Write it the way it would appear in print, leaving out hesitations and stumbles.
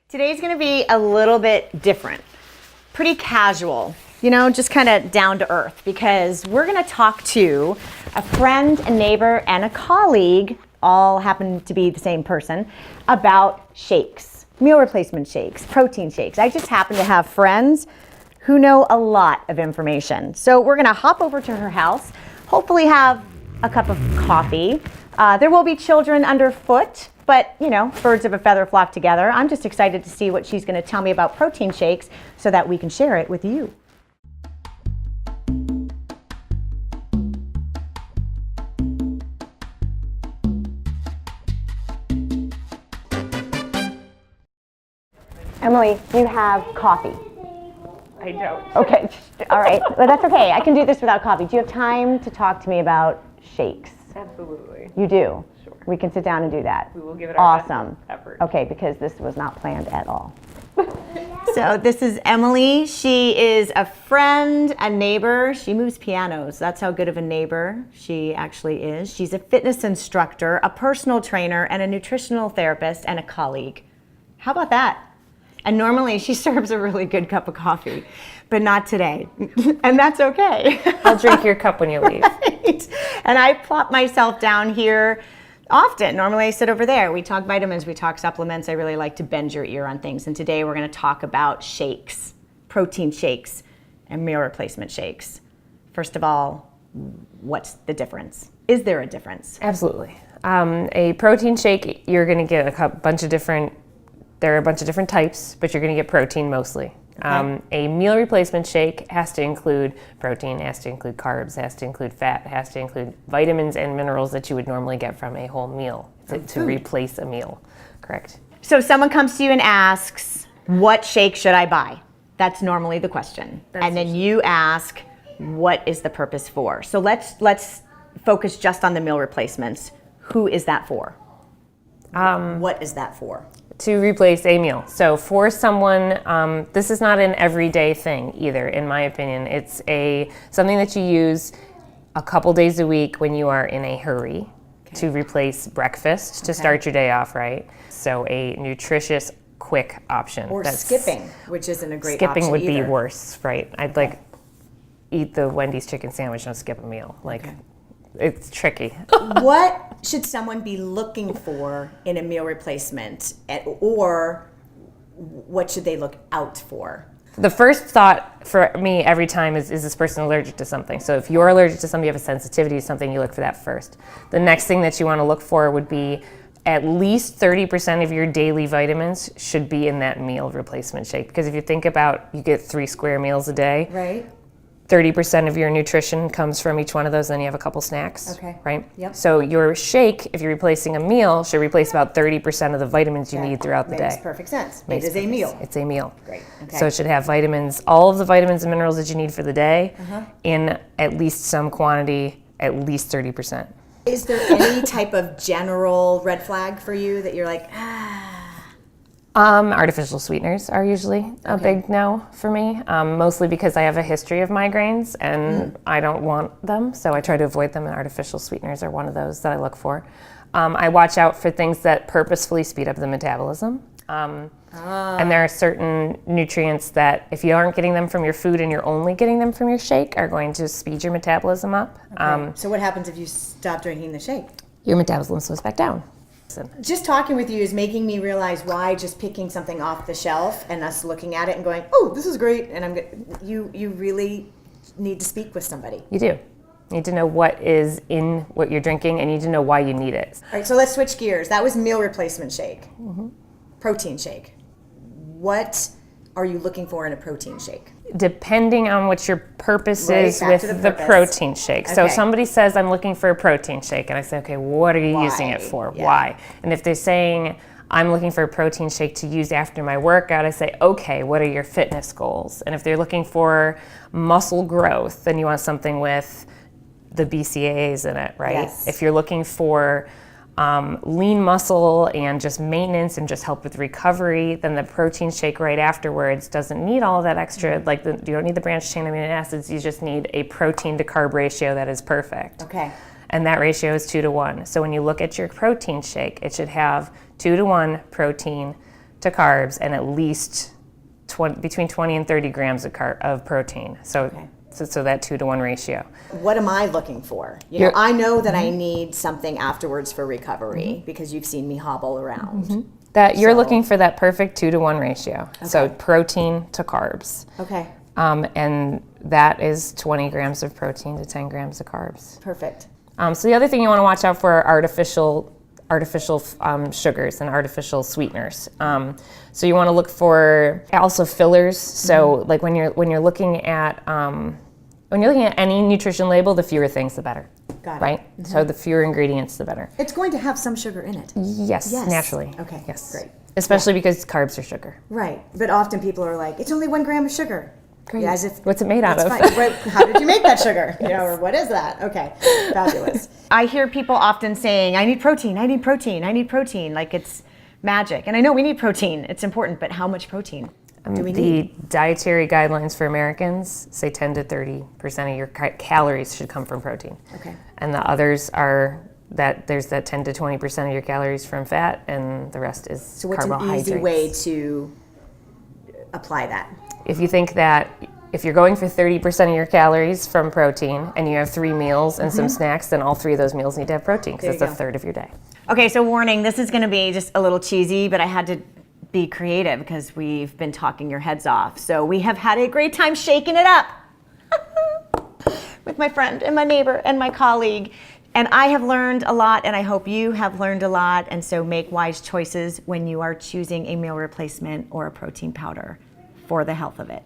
Today's gonna be a little bit different, pretty casual, just kind of down to earth, because we're gonna talk to a friend, a neighbor, and a colleague, all happen to be the same person, about shakes, meal replacement shakes, protein shakes. I just happen to have friends who know a lot of information. So we're gonna hop over to her house, hopefully have a cup of coffee. There will be children underfoot, but birds of a feather flock together. I'm just excited to see what she's going to tell me about protein shakes so that we can share it with you. Emily, you have coffee. I don't. Okay, all right. Well, that's okay. I can do this without coffee. Do you have time to talk to me about shakes? Absolutely. You do? Sure. We can sit down and do that. We will give it our awesome best effort. Okay, because this was not planned at all. So this is Emily. She is a friend, a neighbor. She moves pianos. That's how good of a neighbor she actually is. She's a fitness instructor, a personal trainer, and a nutritional therapist, and a colleague. How about that? And normally she serves a really good cup of coffee, but not today. And that's okay. I'll drink your cup when you leave. Right. And I plop myself down here often. Normally I sit over there. We talk vitamins, we talk supplements. I really like to bend your ear on things. And today we're going to talk about shakes, protein shakes, and meal replacement shakes. First of all, what's the difference? Is there a difference? Absolutely. A protein shake, you're going to get there are a bunch of different types, but you're going to get protein mostly. Okay. A meal replacement shake has to include protein, has to include carbs, has to include fat, has to include vitamins and minerals that you would normally get from a whole meal to replace a meal. Correct. So someone comes to you and asks, what shake should I buy? That's normally the question. And then you ask, what is the purpose for? So let's focus just on the meal replacements. Who is that for? What is that for? To replace a meal. So for someone, this is not an everyday thing either, in my opinion. It's something that you use a couple days a week when you are in a hurry to replace breakfast to start your day off right. So a nutritious, quick option. Or skipping, which isn't a great option Skipping would either. be worse, right? I'd eat the Wendy's chicken sandwich and skip a meal. It's tricky. What should someone be looking for in a meal replacement, or what should they look out for? The first thought for me every time is this person allergic to something? So if you're allergic to something, you have a sensitivity to something, you look for that first. The next thing that you want to look for would be at least 30% of your daily vitamins should be in that meal replacement shake. Because if you think about, you get 3 square meals a day. Right. 30% of your nutrition comes from each one of those, then you have a couple snacks, okay. Right? Yep. So your shake, if you're replacing a meal, should replace about 30% of the vitamins you need throughout the day. Makes perfect sense. It is a meal. It's a meal. Great. Okay. So it should have vitamins, all of the vitamins and minerals that you need for the day in at least some quantity, at least 30%. Is there any type of general red flag for you that you're like, Artificial sweeteners are usually a big no for me, mostly because I have a history of migraines and I don't want them, so I try to avoid them, and artificial sweeteners are one of those that I look for. I watch out for things that purposefully speed up the metabolism. And there are certain nutrients that if you aren't getting them from your food and you're only getting them from your shake are going to speed your metabolism up. Okay. So what happens if you stop drinking the shake? Your metabolism slows back down. Just talking with you is making me realize why just picking something off the shelf and us looking at it and going, oh, this is great, and you really need to speak with somebody. You do. You need to know what is in what you're drinking, and you need to know why you need it. All right, so let's switch gears. That was meal replacement shake. Protein shake. What are you looking for in a protein shake? Depending on what your purpose is with the protein shake. So if somebody says, I'm looking for a protein shake, and I say, okay, what are you using it for? Yeah. Why? And if they're saying, I'm looking for a protein shake to use after my workout, I say, okay, what are your fitness goals? And if they're looking for muscle growth, then you want something with the BCAAs in it, right? Yes. If you're looking for lean muscle and just maintenance and just help with recovery, then the protein shake right afterwards doesn't need all of that extra, you don't need the branched chain amino acids, you just need a protein to carb ratio that is perfect. Okay. And that ratio is 2 to 1. So when you look at your protein shake, it should have 2 to 1 protein to carbs and at least between 20 and 30 grams of protein. So, so that 2-to-1 ratio. What am I looking for? You know, I know that I need something afterwards for recovery because you've seen me hobble around. That you're looking for that perfect 2-to-1 ratio. So protein to carbs. Okay. And that is 20 grams of protein to 10 grams of carbs. Perfect. So the other thing you want to watch out for are artificial sugars and artificial sweeteners. So you want to look for also fillers. So like when you're looking at any nutrition label, the fewer things, the better. Got it. Right? So the fewer ingredients, the better. It's going to have some sugar in it. Yes, naturally. Okay, yes. Great. Especially because carbs are sugar. Right, but often people are like, it's only 1 gram of sugar. Great. Yeah, as if what's it made out of? How did you make that sugar? You know, or what is that? Okay, fabulous. I hear people often saying, I need protein, I need protein, I need protein, like it's magic. And I know we need protein, it's important, but how much protein do we need? The dietary guidelines for Americans say 10 to 30% of your calories should come from protein. Okay. And the others are that there's that 10 to 20% of your calories from fat, and the rest is carbohydrates. So what's an easy way to apply that? If you think that if you're going for 30% of your calories from protein and you have 3 meals and some snacks, then all 3 of those meals need to have protein because it's a third of your day. Okay, so warning, this is going to be just a little cheesy, but I had to be creative because we've been talking your heads off. So we have had a great time shaking it up with my friend and my neighbor and my colleague. And I have learned a lot, and I hope you have learned a lot. And so make wise choices when you are choosing a meal replacement or a protein powder for the health of it.